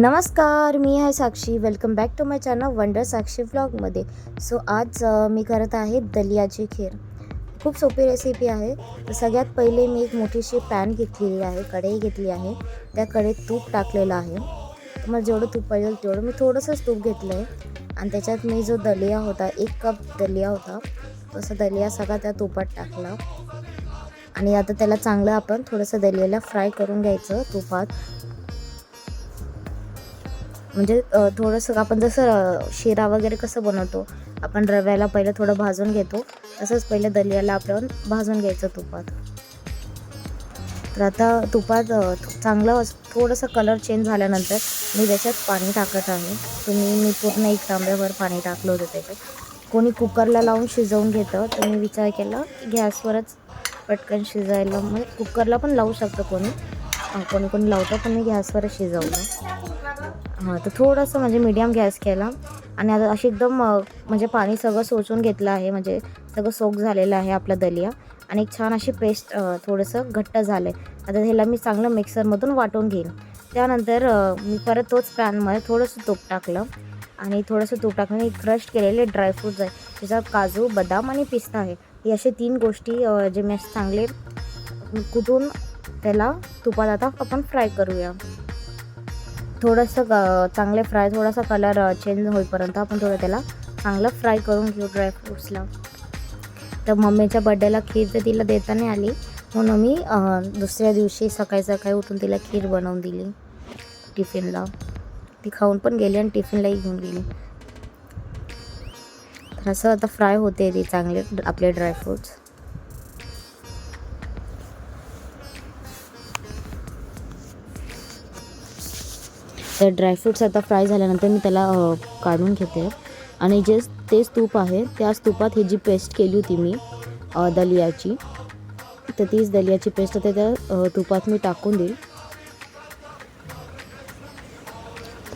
नमस्कार, मी आहे Sakshi. Welcome back to my channel wonder Sakshi व्लॉगमध्ये. सो आज मी करत आहे दलियाची खीर. खूप सोपी रेसिपी आहे. तर सगळ्यात पहिले मी एक मोठीशी पॅन घेतलेली आहे, कढई घेतली आहे. त्या कढईत तूप टाकलेलं आहे. तुम्हाला जेवढं तूप पाहिजे तेवढं मी थोडंसंच तूप घेतलं आहे. आणि त्याच्यात मी जो दलिया होता, 1 कप दलिया होता, तसं दलिया सगळा त्या तुपात टाकला. आणि आता त्याला चांगलं आपण थोडंसं दलियाला फ्राय करून घ्यायचं तुपात. म्हणजे थोडंसं आपण जसं शिरा वगैरे कसं बनवतो, आपण रव्याला पहिलं थोडं भाजून घेतो, तसंच पहिलं दलियाला आपण भाजून घ्यायचं तुपात. तर आता तुपात चांगलं थोडंसं कलर चेंज झाल्यानंतर मी त्याच्यात पाणी टाकत आहे. मी पूर्ण 1 तांब्याभर पाणी टाकलं होतं त्याच्यात. कोणी कुकरला लावून शिजवून घेतं, तर मी विचार केला गॅसवरच पटकन शिजायला, म्हणजे कुकरला पण लावू शकतं कोणी कोणी लावतं, पण मी गॅसवरच शिजवलं. तर थोडंसं म्हणजे मीडियम गॅस केला आणि आता अशी एकदम म्हणजे पाणी सगळं शोषून घेतलं आहे, म्हणजे सगळं सोक झालेलं आहे आपला दलिया आणि एक छान अशी पेस्ट थोडंसं घट्ट झालं आहे. आता ह्याला मी चांगलं मिक्सरमधून वाटून घेईन. त्यानंतर मी परत तोच पॅनमध्ये थोडंसं तूप टाकलं आणि थोडंसं तूप टाकून क्रश केलेले ड्रायफ्रूट्स आहे, त्याच्यात काजू, बदाम आणि पिस्ता आहे. हे असे 3 गोष्टी जे मी चांगले कुटून त्याला तुपात आता आपण फ्राय करूया. थोडंसं चांगले फ्राय, थोडासा कलर चेंज होईपर्यंत आपण थोडं त्याला चांगलं फ्राय करून घेऊ ड्रायफ्रूट्सला. तर मम्मीच्या बड्डेला खीर तर तिला देता नाही आली, म्हणून मी दुसऱ्या दिवशी सकाळी सकाळी उठून तिला खीर बनवून दिली टिफिनला. ती खाऊन पण गेली आणि टिफिनलाही घेऊन गेली. तर असं आता फ्राय होते ती चांगले आपले ड्रायफ्रूट्स. तर ड्रायफ्रूट्स आता फ्राय झाल्यानंतर मी त्याला काढून घेते आणि तेच तूप आहे, त्याच तुपात ही जी पेस्ट केली होती मी दलियाची, तर तीच दलियाची पेस्ट आता त्या तुपात मी टाकून देईल.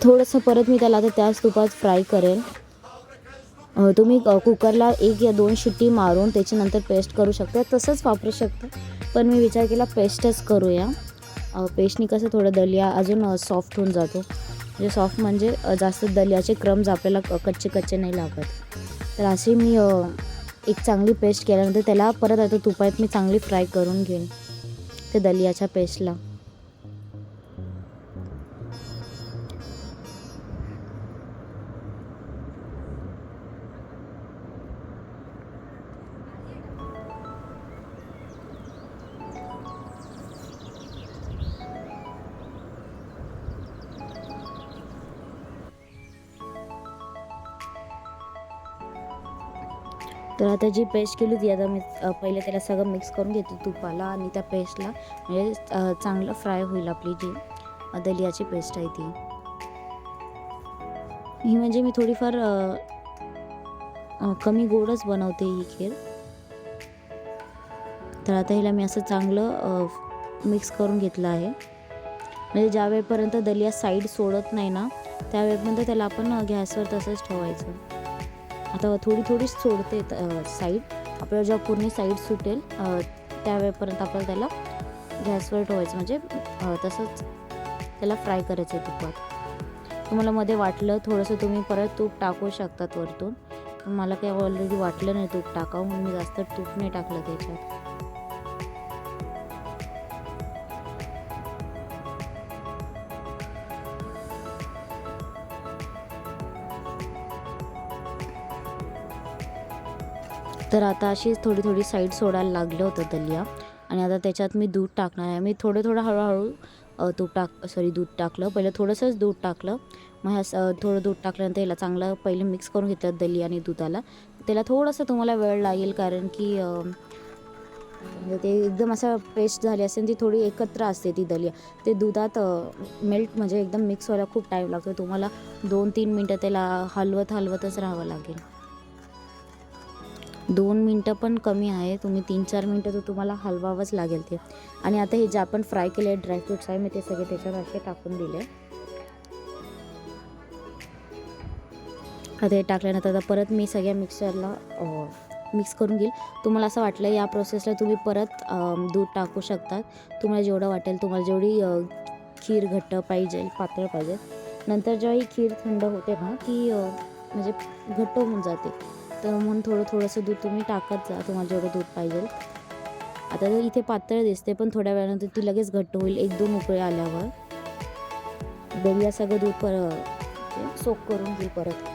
थोडंसं परत मी त्याला आता त्याच तुपात फ्राय करेल. तुम्ही कुकरला 1 या 2 शिट्टी मारून त्याच्यानंतर पेस्ट करू शकता, तसंच वापरू शकता, पण मी विचार केला पेस्टच करूया. पेस्टनी कसं थोडं दलिया अजून सॉफ्ट होऊन जातो, म्हणजे सॉफ्ट म्हणजे जास्त दलियाचे क्रम्स आपल्याला कच्चे नाही लागत. तर अशी मी एक चांगली पेस्ट केल्यानंतर त्याला परत आता तुपात मी चांगली फ्राय करून घेईन ते दलियाच्या पेस्टला. तर आता जी पेस्ट केली होती, आता मी पहिले त्याला सगळं मिक्स करून घेते तुपाला आणि त्या पेस्टला, म्हणजे चांगलं फ्राय होईल आपली जी दलियाची पेस्ट आहे ती. ही म्हणजे मी थोडीफार कमी गोडच बनवते ही खीर. तर आता हिला मी असं चांगलं मिक्स करून घेतलं आहे, म्हणजे ज्या वेळेपर्यंत दलिया साईड सोडत नाही ना, त्यावेळेपर्यंत त्याला आपण गॅसवर तसंच ठेवायचं. आता थोडी सोडते साईड, आपल्याला जेव्हा पूर्ण साईड सुटेल त्यावेळेपर्यंत आपल्याला त्याला गॅसवर ठेवायचं, म्हणजे तसंच त्याला फ्राय करायचं आहे तुपात. तुम्हाला मध्ये वाटलं थोडंसं तुम्ही परत तूप टाकू शकतात वरतून, पण मला काही ऑलरेडी वाटलं नाही तूप टाकावं, म्हणून मी जास्त तूप नाही टाकलं त्याच्यात. तर आता अशी थोडी साईड सोडायला लागलं होतं दलिया, आणि आता त्याच्यात मी दूध टाकणार आहे. मी थोडं हळूहळू दूध टाकलं. पहिलं थोडंसंच दूध टाकलं, मग थोडं दूध टाकल्यानंतर याला चांगलं पहिलं मिक्स करून घेतलं दलिया आणि दुधाला. त्याला थोडंसं तुम्हाला वेळ लागेल, कारण की ते एकदम असं पेस्ट झाली असेल, ती थोडी एकत्र असते ती दलिया, ते दुधात मेल्ट म्हणजे एकदम मिक्स व्हायला खूप टाईम लागतो. तुम्हाला 2-3 मिनटं त्याला हलवतच राहावं लागेल. 2 मिनटं पण कमी आहे, तुम्ही 3-4 मिनटं तर तुम्हाला हलवावंच लागेल ते. आणि आता हे जे आपण फ्राय केले ड्रायफ्रूट्स आहे, मी ते सगळे त्याच्यात असे टाकून दिले. आता हे टाकल्यानंतर आता परत मी सगळ्या मिक्सरला मिक्स करून घेईल. तुम्हाला असं वाटलं या प्रोसेसला तुम्ही परत दूध टाकू शकतात, तुम्हाला जेवढं वाटेल, तुम्हाला जेवढी खीर घट्ट पाहिजे, पातळ पाहिजे नंतर जेव्हा ही खीर थंड होते ना ती म्हणजे घट्ट होऊन जाते, तर म्हणून थोडंसं दूध तुम्ही टाकत जा, तुम्हाला जेवढं दूध पाहिजे. आता तर इथे पातळ दिसते, पण थोड्या वेळानंतर ती लगेच घट्ट होईल. 1-2 उकळे आल्यावर दलिया सगळं दूध सोक करून घेईल परत.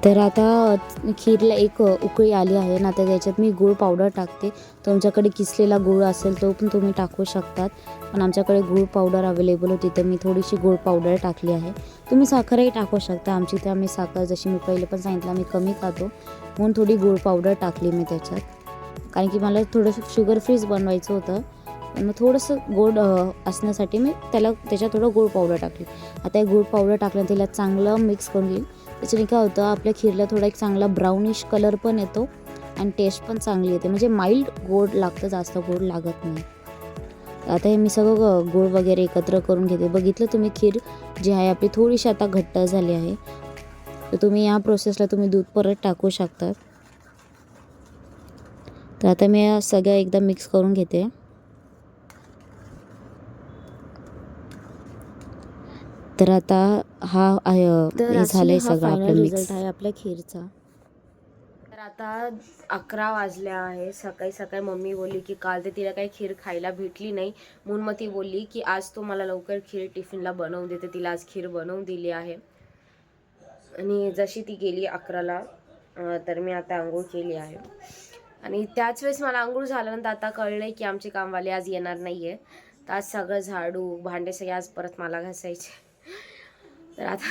तर आता खीरला एक उकळी आली आहे ना, तर त्याच्यात मी गूळ पावडर टाकते. तुमच्याकडे किसलेला गूळ असेल तो पण तुम्ही टाकू शकतात, पण आमच्याकडे गूळ पावडर अवेलेबल होती तर मी थोडीशी गूळ पावडर टाकली आहे. तुम्ही साखरही टाकू शकता. आमची इथे आम्ही साखर, जशी मी पहिले पण सांगितलं, आम्ही कमी खातो म्हणून थोडी गूळ पावडर टाकली मी त्याच्यात, कारण की मला थोडंसं शुगर फ्रीज बनवायचं होतं. पण मग थोडंसं गोड असण्यासाठी मी त्याच्यात थोडं गूळ पावडर टाकली. आता हे गूळ पावडर टाकलं तिला चांगलं मिक्स करून घेईल. त्याच्याने काय होतं, आपल्या खीरला थोडा एक चांगला ब्राउनिश कलर पण येतो आणि टेस्ट पण चांगली येते. म्हणजे माइल्ड गोड लागतं, जास्त गोड लागत नाही. आता हे मी सगळं गोड वगैरे एकत्र करून घेते. बघितलं तुम्ही, खीर जी आहे आपली थोडीशी आता घट्ट झाली आहे. तर तुम्ही या प्रोसेसला तुम्ही दूध परत टाकू शकतात. तर आता मी सगळं एकदा मिक्स करून घेते. तर आता हा हे झालंय सगळं आपलं मिक्स. रिझल्ट आहे आपल्या खीरचा. तर आता 11 वाजले आहे. सकाळी मम्मी बोलली की काल ते तिला काही खीर खायला भेटली नाही, म्हणून मग ती बोलली की आज तू मला लवकर खीर टिफिनला बनवून देते. तिला आज खीर बनवून दिली आहे. आणि जशी ती गेली 11ला, तर मी आता आंघोळ केली आहे. आणि त्याच वेळेस मला आंघोळ झाल्यानंतर आता कळलंय की आमचे कामवाले आज येणार नाही आहे. तर आज सगळं झाडू भांडे सगळे आज परत मला घासायचे. तर आता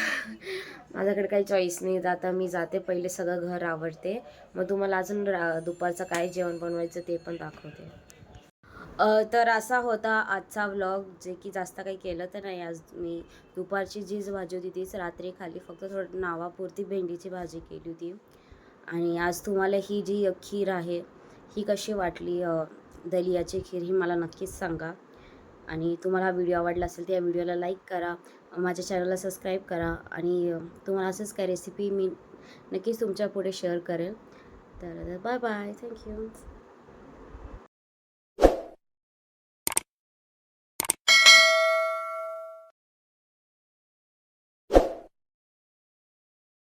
माझ्याकडे काही चॉईस नाही. आता मी जाते, पहिले सगळं घर आवरते, मग तुम्हाला अजून दुपारचं काय जेवण बनवायचं ते पण दाखवते. तर असा होता आजचा व्लॉग, जे की जास्त काही केलं तर नाही. आज मी दुपारची जीच भाजी होती तीच रात्री खाली, फक्त थोडं नावापुरती भेंडीची भाजी केली होती. आणि आज तुम्हाला ही जी खीर आहे ही कशी वाटली, दलियाची खीर, ही मला नक्कीच सांगा. आणि तुम्हाला हा व्हिडिओ आवडला असेल तर या व्हिडिओला लाईक करा, माझ्या चॅनलला सबस्क्राईब करा. आणि तुम्हाला असंच काय रेसिपी मी नक्कीच तुमच्या पुढे शेअर करेल. तर बाय बाय, थँक्यू.